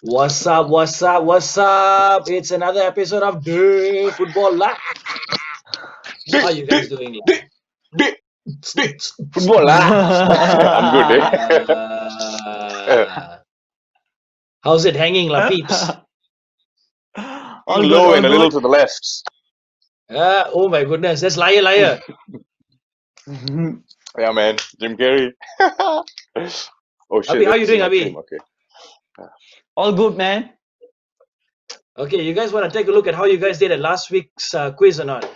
What's up? What's up? What's up? It's another episode of the Football Lak. How you guys doing? Football Lak. I'm good, eh? How's it hanging, la peeps? All good, low and a little to the left. Oh my goodness, that's liar. Yeah, man. Jim Carrey. Oh shit. Abi, how you doing, Abi? Okay. All good, man. Okay, you guys want to take a look at how you guys did at last week's quiz or not?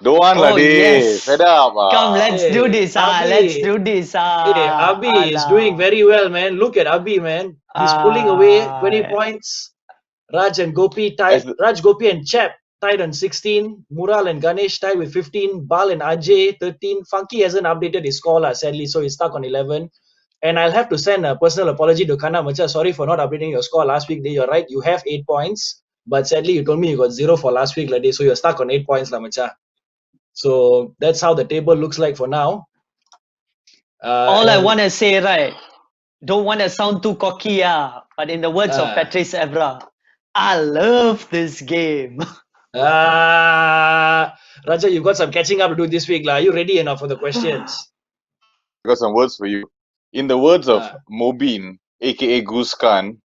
Don't want Oh, yes. Fed up. Come, let's Hey, do this. Abi. Let's do this. Hey, Abi is doing very well, man. Look at Abi, man. He's pulling away 20 points. Raj and Gopi tied. Raj, Gopi and Chap tied on 16. Mural and Ganesh tied with 15. Bal and Ajay 13. Funky hasn't updated his score, sadly, so he's stuck on 11. And I'll have to send a personal apology to Kana Macha. Sorry for not updating your score last week. You're right. You have 8 points. But sadly, you told me you got 0 for last week, so you're stuck on 8 points, Macha. So that's how the table looks like for now. All I want to say, right? Don't want to sound too cocky, but in the words of Patrice Evra, I love this game. Raja, you've got some catching up to do this week. Are you ready enough for the questions? I got some words for you. In the words of Mobin, aka Goose Khan,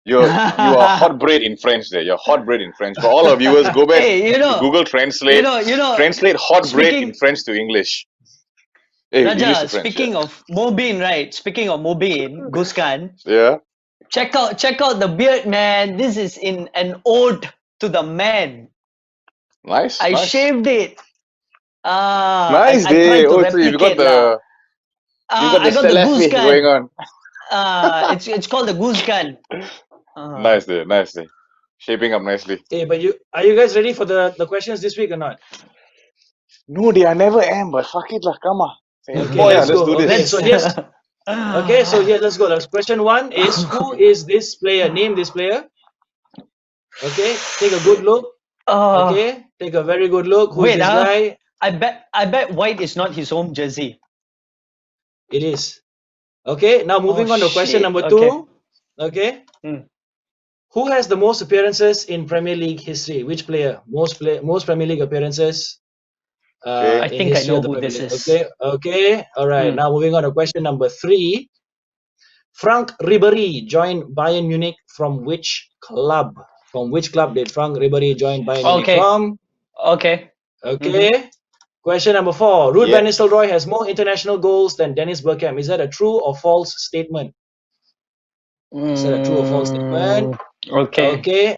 you are hot bread in French there. You're hot bread in French. For all our viewers, go back to Google Translate. Translate hot bread in French to English. Hey, Raja, speaking of Mobin, right? Speaking of Mobin, Goose Khan. Yeah. Check out the beard, man. This is in an ode to the man. Nice. I shaved it. Nice I day. tried to So you got the I got the Goose Gun going on. it's called the Goose Gun. Nice day. Shaping up nicely. Hey, but are you guys ready for the questions this week or not? No, I never am, but fuck it lah, come on. Okay, let's go. Okay, so let's go. Question 1 is, who is this player? Name this player. Okay, take a good look. Okay, take a very good look. Who is this guy? I bet white is not his home jersey. It is. Okay, now moving on to question number 2. Okay. Who has the most appearances in Premier League history? Which player? Most Premier League appearances. I think I know who this is. Okay. All right. Now moving on to question number 3. Frank Ribery joined Bayern Munich from which club? From which club did Frank Ribery join Bayern Munich from? Okay. Question number 4. Ruud van Nistelrooy has more international goals than Dennis Bergkamp. Is that a true or false statement? Is that a true or false statement? Okay.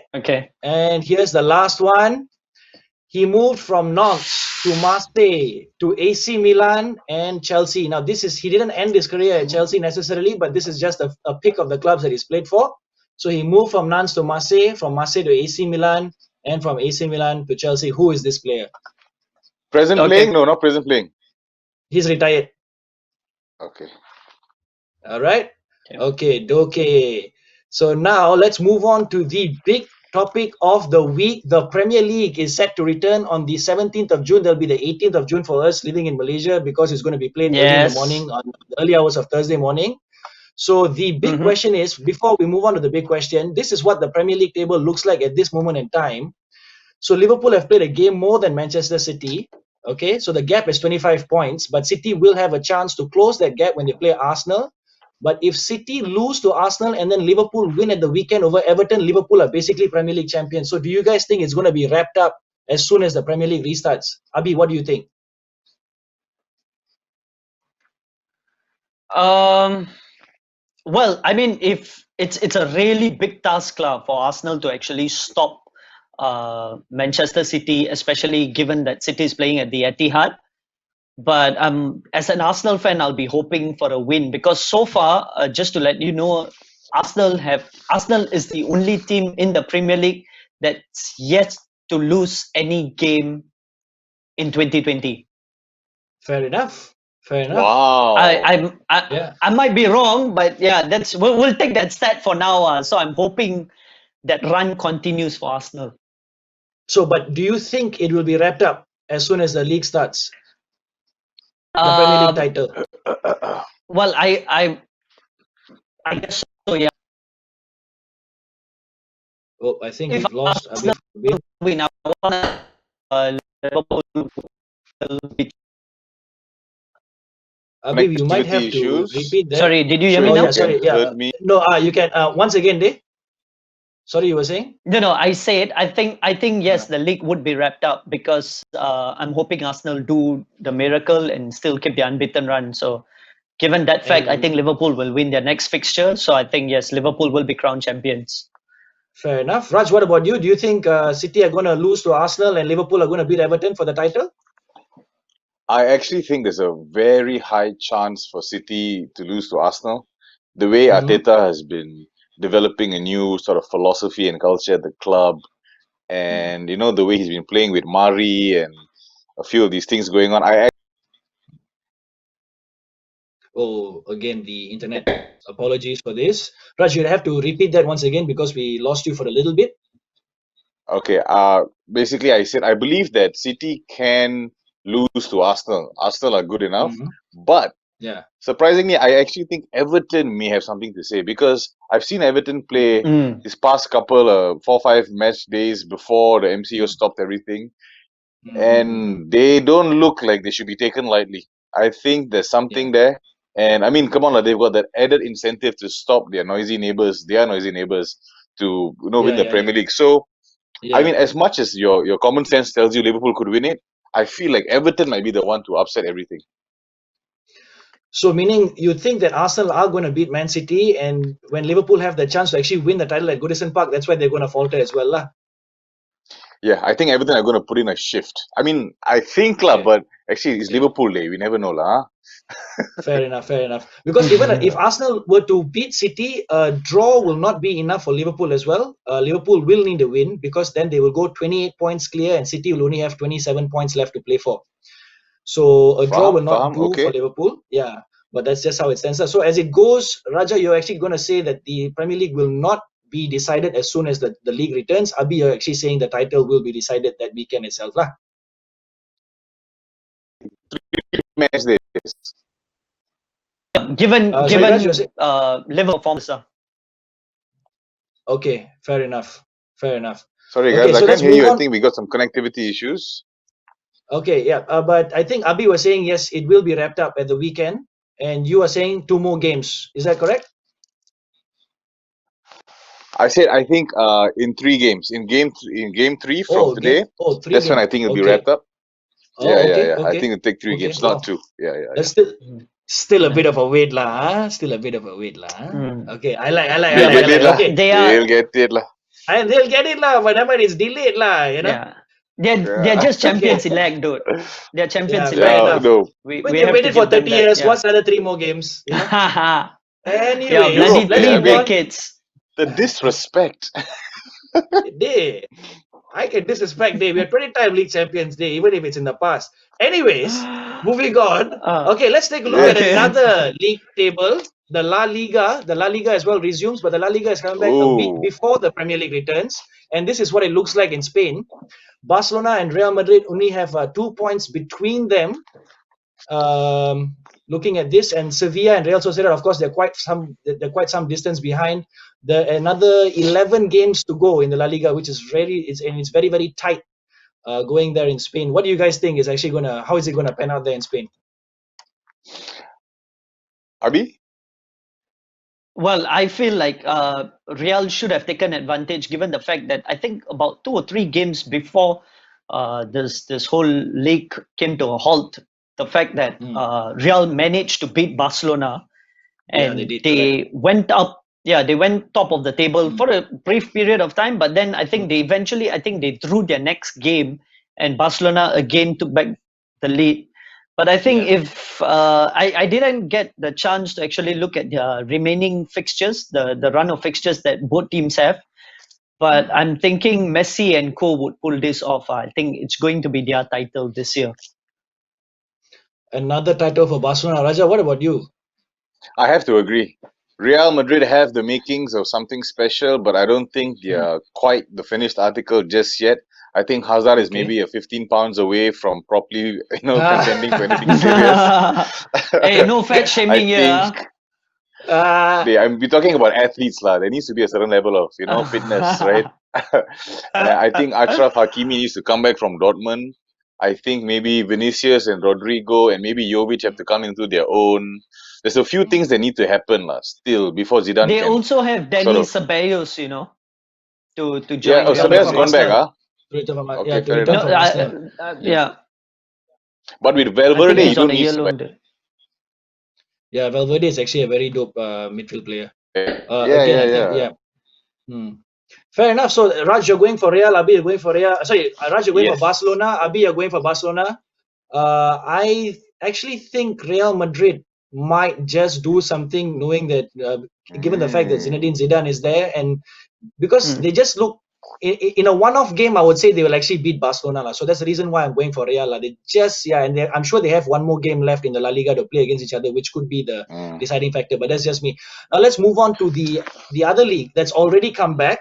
And here's the last one. He moved from Nantes to Marseille to AC Milan and Chelsea. Now, he didn't end his career at Chelsea necessarily, but this is just a pick of the clubs that he's played for. So he moved from Nantes to Marseille, from Marseille to AC Milan, and from AC Milan to Chelsea. Who is this player? Present playing? No, not present playing. He's retired. Okay. All right. Okay. So now let's move on to the big topic of the week. The Premier League is set to return on the 17th of June. There'll be the 18th of June for us living in Malaysia, because it's going to be played early in the morning, on the early hours of Thursday morning. So the big question is, before we move on to the big question, this is what the Premier League table looks like at this moment in time. So Liverpool have played a game more than Manchester City. Okay, so the gap is 25 points, but City will have a chance to close that gap when they play Arsenal. But if City lose to Arsenal and then Liverpool win at the weekend over Everton, Liverpool are basically Premier League champions. So do you guys think it's going to be wrapped up as soon as the Premier League restarts? Abi, what do you think? Well, I mean, if it's a really big task for Arsenal to actually stop Manchester City, especially given that City is playing at the Etihad. But as an Arsenal fan, I'll be hoping for a win, because so far, just to let you know, Arsenal is the only team in the Premier League that's yet to lose any game in 2020. Fair enough. Wow. I might be wrong, but yeah, we'll take that stat for now. So I'm hoping that run continues for Arsenal. So, but do you think it will be wrapped up as soon as the league starts? The Premier League title. Well, I guess so, yeah. Oh, I think If we've lost Arsenal Abid. win, I want Liverpool will be. Abib, you might Connectivity have to issues. repeat that. Sorry, did you hear Sure, me if Oh now? yeah, you can sorry. Yeah. heard me. No, you can once again, Dave. Sorry, you were saying? No. I said I think yes, Uh, the league would be wrapped up because I'm hoping Arsenal do the miracle and still keep the unbeaten run. So, given that fact, I and think Liverpool will win their next fixture. So I think yes, Liverpool will be crowned champions. fair enough. Raj, what about you? Do you think City are going to lose to Arsenal and Liverpool are going to beat Everton for the title? I actually think there's a very high chance for City to lose to Arsenal. The way Mm-hmm. Arteta has been developing a new sort of philosophy and culture at the club, and the way he's been playing with Mari and a few of these things going on. Oh, again, the internet. Apologies for this. Raj, you'll have to repeat that once again because we lost you for a little bit. Okay. Basically, I said I believe that City can lose to Arsenal. Arsenal are good enough, Mm-hmm. but Yeah. surprisingly, I actually think Everton may have something to say because I've seen Everton play Mm. this past couple 4-5 match days before the MCO stopped everything, Mm-hmm. and they don't look like they should be taken lightly. I think there's Yeah. something there, and I mean, come on, they've got that added incentive to stop their noisy neighbors, to win Yeah. the Yeah. Premier Yeah. League. So I Yeah. mean, as much as your common sense tells you Liverpool could win it, I feel like Everton might be the one to upset everything. So, meaning you think that Arsenal are going to beat Man City, and when Liverpool have the chance to actually win the title at Goodison Park, that's why they're going to falter as well, lah. Yeah, I think Everton are going to put in a shift. I mean, I think lah, Okay. but actually it's Okay. Liverpool Day. We never know lah. Fair enough. Fair enough. Because even if Arsenal were to beat City, a draw will not be enough for Liverpool as well. Liverpool will need a win because then they will go 28 points clear, and City will only have 27 points left to play for. So a draw will not Faham, do for okay. Liverpool. Yeah, but that's just how it stands. So as it goes, Raja, you're actually going to say that the Premier League will not be decided as soon as the league returns. Abi, you're actually saying the title will be decided that weekend itself, lah. Match days. Given Sorry, Raj, you're saying? Liverpool performance. Okay, fair enough. Fair enough. Sorry Okay, guys, I so can't let's hear move you. I on. think we got some connectivity issues. Okay, yeah, but I think Abi was saying yes, it will be wrapped up at the weekend, and you are saying 2 more games. Is that correct? I said I think in 3 games. In game 3 from today, three that's when games. I think it'll be Okay. wrapped up. Oh, okay, Yeah. I okay. think it'll take 3 Okay, games, wow. not 2. Yeah. That's still a bit of a wait lah. Huh? Still a bit of a wait lah. Huh? Mm. Okay, I like. They'll get it lah. Okay, They'll get it lah. and they'll get it lah. Whenever it's delayed lah, you know. Yeah. They're Yeah. just champions elect, dude. They're champions Yeah, fair elect. enough. No. We When they have to waited for give them 30 that. years, Yeah. what's another 3 more games? You know? Yeah, Anyways, bloody let's three move on. decades. The disrespect. Day. I can disrespect Day. We're 20-time league champions Day, even if it's in the past. Anyways, moving on. Okay, let's take a look at Okay. another league table. The La Liga. The La Liga as well resumes, but the La Liga is coming back a week Ooh. before the Premier League returns. And this is what it looks like in Spain. Barcelona and Real Madrid only have 2 points between them. Looking at this, and Sevilla and Real Sociedad, of course, they're quite some distance behind. Another 11 games to go in the La Liga, which is it's very, very tight going there in Spain. What do you guys think is actually how is it gonna pan out there in Spain? Abi? Well, I feel like Real should have taken advantage, given the fact that I think about 2 or 3 games before this whole league came to a halt, the fact that Real managed to beat Barcelona, and they went up. Yeah, they went top of the table for a brief period of time, but then I think they drew their next game, and Barcelona again took back the lead. But I think if I didn't get the chance to actually look at the remaining fixtures, the run of fixtures that both teams have, but I'm thinking Messi and co would pull this off. I think it's going to be their title this year. Another title for Barcelona. Raja, what about you? I have to agree. Real Madrid have the makings of something special, but I don't think they are quite the finished article just yet. I think Hazard is maybe a 15 pounds away from properly, contending for anything serious. Hey, no fat shaming here. I'm be talking about athletes lah. There needs to be a certain level of fitness, right? And I think Achraf Hakimi needs to come back from Dortmund. I think maybe Vinicius and Rodrigo and maybe Jovic have to come into their own. There's a few things that need to happen lah, still before Zidane They can also have sort Danny of. Ceballos, to Yeah, join oh, them. Coming Ceballos from gone back, Arsenal. huh? Yeah, Okay, to fair return enough. No, from Arsenal. yeah, But with I think Valverde, you he's don't on a need year Ceballos. loan. Yeah, Valverde is actually a very dope midfield player. Yeah, Again, yeah, I think, yeah. Fair enough. So, Raj, you're going for Real. Abi, you're going for Real. Sorry, Raj, you're going for Yes. Barcelona. Abi, you're going for Barcelona. I actually think Real Madrid might just do something, knowing that, given the fact that Zinedine Zidane is there, and because they just look in a one-off game, I would say they will actually beat Barcelona. So that's the reason why I'm going for Real. They just, and I'm sure they have one more game left in the La Liga to play against each other, which could be the deciding factor. But that's just me. Now let's move on to the other league that's already come back.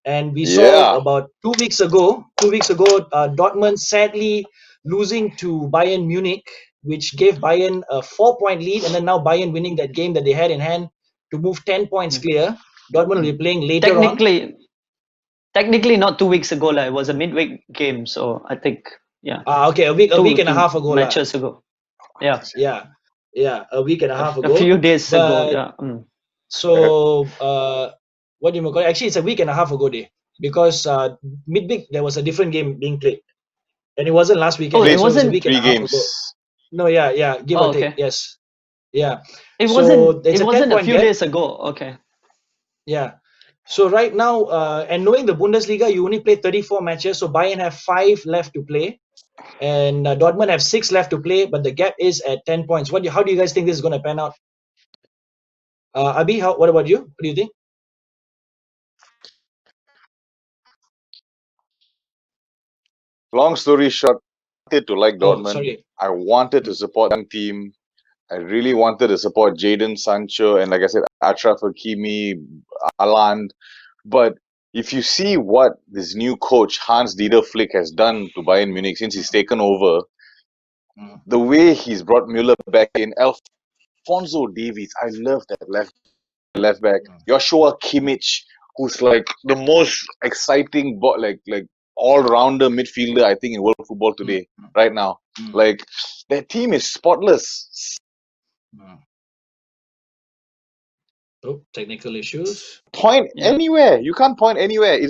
And we saw Yeah. about 2 weeks ago, Dortmund sadly losing to Bayern Munich, which gave Bayern a 4-point lead, and then now Bayern winning that game that they had in hand to move 10 points clear. Dortmund will be playing later on. Technically, not 2 weeks ago, it was a midweek game, so I think okay, a week and a half ago, matches ago. Yeah, a week and a half ago. A few days ago, yeah. So, what do you call it? Actually, it's a week and a half ago, because midweek there was a different game being played, and it wasn't last weekend. Oh, it So it was a wasn't week and a 3 half games. ago. No, give or take, okay. yes, yeah. It So wasn't. it's It a wasn't 10-point a few gap. days ago. Okay. Yeah. So right now, and knowing the Bundesliga, you only play 34 matches. So Bayern have 5 left to play, and Dortmund have 6 left to play. But the gap is at 10 points. How do you guys think this is going to pan out? Abi, what about you? What do you think? Long story short, I wanted to like Dortmund. Sorry. I wanted to support the young team. I really wanted to support Jadon Sancho and, like I said, Achraf Hakimi, Haaland. But if you see what this new coach Hans-Dieter Flick has done to Bayern Munich since he's taken over, the way he's brought Müller back in, Alphonso Davies, I love that left back. Joshua Kimmich, who's like the most exciting all-rounder midfielder I think in world football today, right now. Like, their team is spotless. Oh, technical issues. Point anywhere. You can't point anywhere. I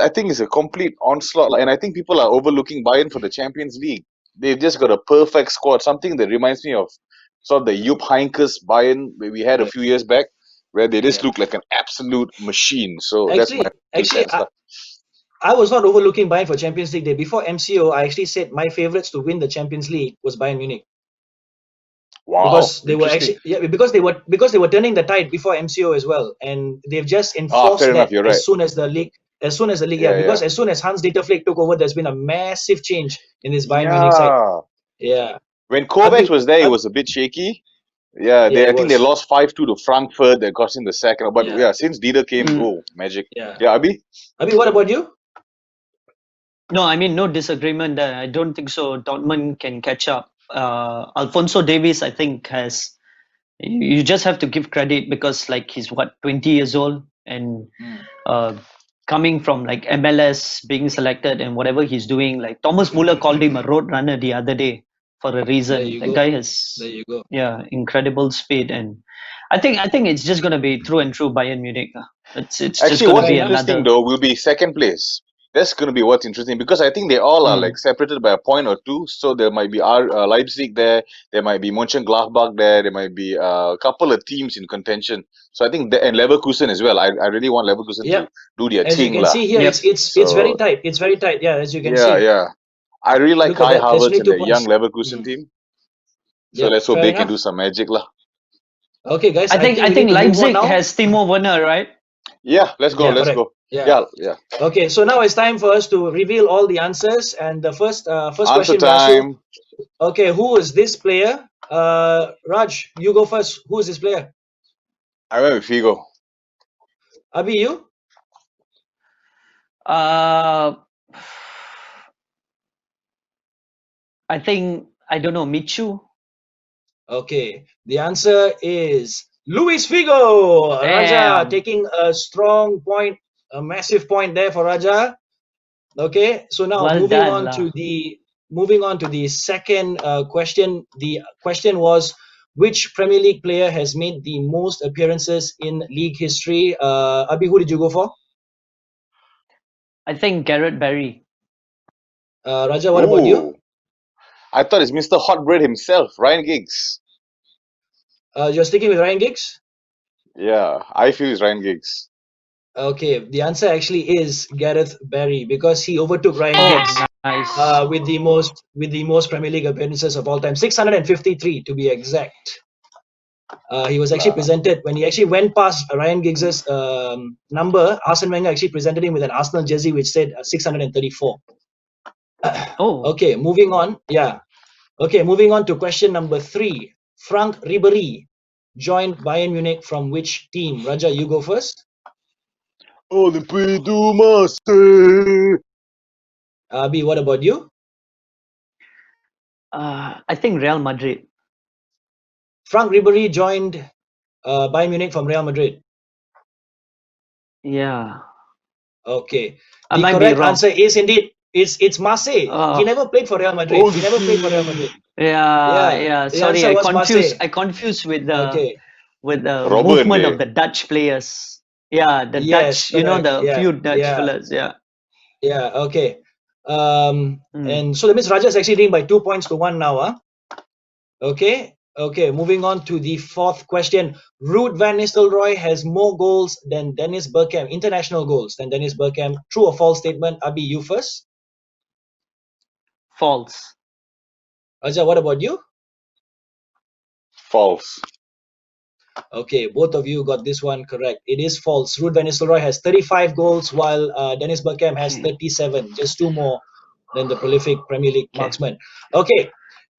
think it's a complete onslaught. And I think people are overlooking Bayern for the Champions League. They've just got a perfect squad. Something that reminds me of sort of the Jupp Heynckes Bayern we had a few years back, where they just look like an absolute machine. So that's my sense. I was not overlooking Bayern for Champions League day. Before MCO, I actually said my favorites to win the Champions League was Bayern Munich. Wow, because they were actually because they were turning the tide before MCO as well, and they've just enforced that as soon as the league. As soon as Hans-Dieter Flick took over, there's been a massive change in this Bayern Munich side. Yeah. When Kovac was there, it was a bit shaky. Yeah, I think they lost 5-2 to Frankfurt. They cost him the second. But since Dieter came, magic. Yeah, Abi, what about you? No, I mean, no disagreement there. I don't think so. Dortmund can catch up. Alphonso Davies, I think, you just have to give credit because he's 20 years old, and coming from MLS, being selected and whatever he's doing, Thomas Muller called him a road runner the other day for a reason. The guy has incredible speed, and I think it's just gonna be through and through Bayern Munich. It's actually just gonna what's be interesting another... though will be second place. That's going to be what's interesting because I think they all are separated by a point or two. So there might be Leipzig there might be Mönchengladbach there might be a couple of teams in contention. So I think and Leverkusen as well. I really want Leverkusen to do their as thing. As you can see here, it's very tight. It's very tight. Yeah, as you can see. Yeah. I really like Kai Havertz and the young Leverkusen team. So let's hope they can do some magic lah. Okay, guys. I think Leipzig has Timo Werner, right? Yeah, let's go. Let's go. Yeah. Okay, so now it's time for us to reveal all the answers, and the first answer question. Time. Okay, who is this player? Raj, you go first. Who is this player? I went with Figo. Abi, you? I think I don't know, Michu. Okay, the answer is Luis Figo. Damn. Raja taking a strong point, a massive point there for Raja. Okay, so now Well moving done, on to the second question. The question was, which Premier League player has made the most appearances in league history? Abi, who did you go for? I think Garrett Barry. Raja, what about you? I thought it's Mr. Hotbread himself, Ryan Giggs. You're sticking with Ryan Giggs? Yeah, I feel it's Ryan Giggs. Okay, the answer actually is Gareth Barry, because he overtook Ryan Giggs Nice. with the most Premier League appearances of all time, 653 to be exact. He was actually presented, when he actually went past Ryan Giggs's number, Arsene Wenger actually presented him with an Arsenal jersey which said 634. Okay, moving on. Yeah. Okay, moving on to question number 3. Frank Ribery joined Bayern Munich from which team? Raja, you go first. Olympique du Marseille. Abi, what about you? I think Real Madrid. Frank Ribery joined Bayern Munich from Real Madrid. Yeah. Okay. The correct answer is indeed it's Marseille. He never played for Real Madrid. He never played for Real Madrid. Yeah. Sorry, I confused with the movement of the Dutch players. Yeah, the Dutch, correct. the few Dutch fellas. Yeah. Yeah. Okay. And so that means Raja is actually leading by 2 points to 1 now. Okay. Okay, moving on to the 4th question. Ruud van Nistelrooy has more goals than Dennis Bergkamp, international goals than Dennis Bergkamp. True or false statement? Abi, you first. False. Raja, what about you? False. Okay, both of you got this one correct. It is false. Ruud van Nistelrooy has 35 goals, while Dennis Bergkamp has 37, just 2 more than the prolific Premier League marksman. Okay,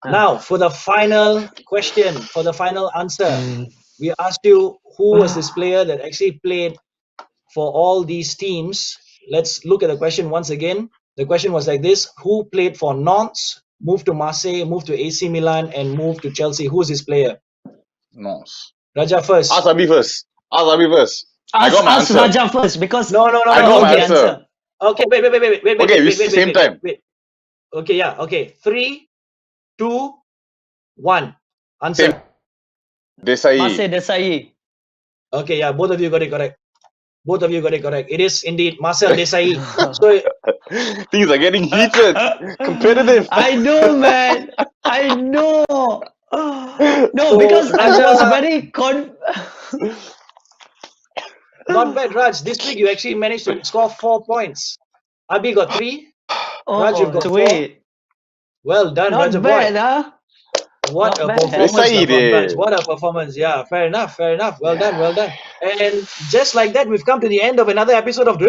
now for the final question, for the final answer, we asked you who was this player that actually played for all these teams. Let's look at the question once again. The question was like this: who played for Nantes, moved to Marseille, moved to AC Milan, and moved to Chelsea? Who is this player? Nantes. Raja first. Ask Abi first. I got my answer. Raja first, because no. I got my answer. Okay, wait. Okay, we same time. Okay, yeah. Okay, 3, 2, 1. Answer. Desai. Okay, yeah. Both of you got it correct. It is indeed Marcel Desailly. So things are getting heated, competitive. I know, man. I know. No, because I was very Not bad, Raj. This week you actually managed to score 4 points. Abi got 3. Raj, you've got 4. Well done, Not Raja bad, boy. Huh? What a performance, What a performance. Yeah, fair enough. Well done. And just like that, we've come to the end of another episode of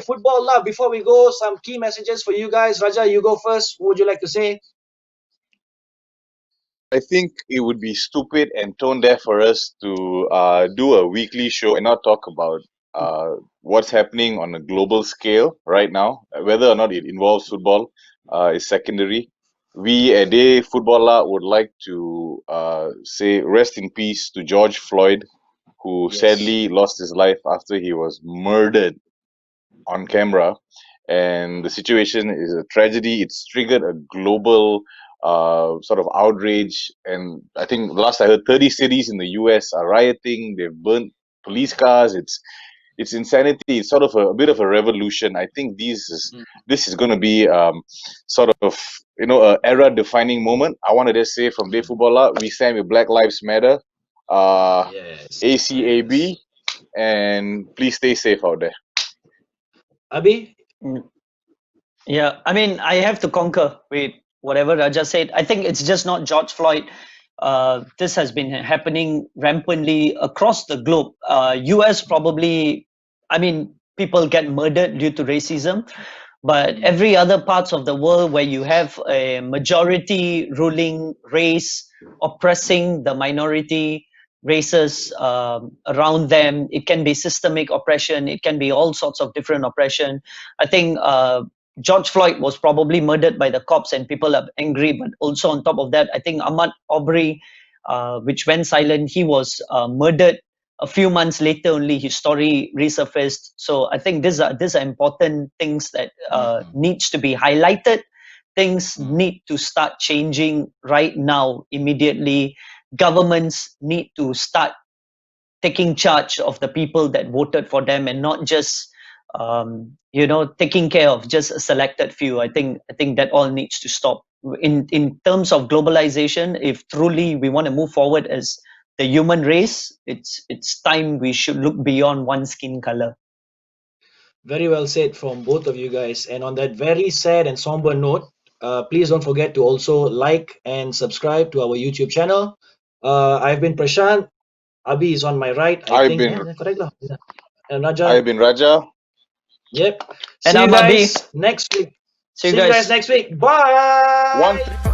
Football Lak. Before we go, some key messages for you guys. Raja, you go first. What would you like to say? I think it would be stupid and tone deaf for us to do a weekly show and not talk about what's happening on a global scale right now. Whether or not it involves football is secondary. We at Football Lak would like to say rest in peace to George Floyd, who sadly lost his life after he was murdered on camera. And the situation is a tragedy. It's triggered a global sort of outrage. And I think last I heard, 30 cities in the US are rioting. They've burnt police cars. It's insanity. It's sort of a bit of a revolution. I think this is going to be sort of a era defining moment. I want to just say from Football Lak, we stand with Black Lives Matter, ACAB, and please stay safe out there. Abi? Yeah, I mean, I have to concur with whatever Raja said. I think it's just not George Floyd. This has been happening rampantly across the globe. US probably, I mean, people get murdered due to racism, but every other parts of the world where you have a majority ruling race oppressing the minority races around them, it can be systemic oppression, it can be all sorts of different oppression. I think George Floyd was probably murdered by the cops and people are angry, but also on top of that, I think Ahmaud Arbery, which went silent, he was murdered a few months later only his story resurfaced. So I think these are important things that needs to be highlighted. Things need to start changing right now, immediately. Governments need to start taking charge of the people that voted for them, and not just taking care of just a selected few. I think that all needs to stop. In terms of globalization, if truly we want to move forward as the human race, it's time we should look beyond one skin color. Very well said from both of you guys. And on that very sad and somber note, please don't forget to also like and subscribe to our YouTube channel. I've been Prashant. Abi is on my right. I've been Correct lah. And Raja. I've been Raja. Yep. And See you I'm guys Abi. next week. See you guys next week. Bye.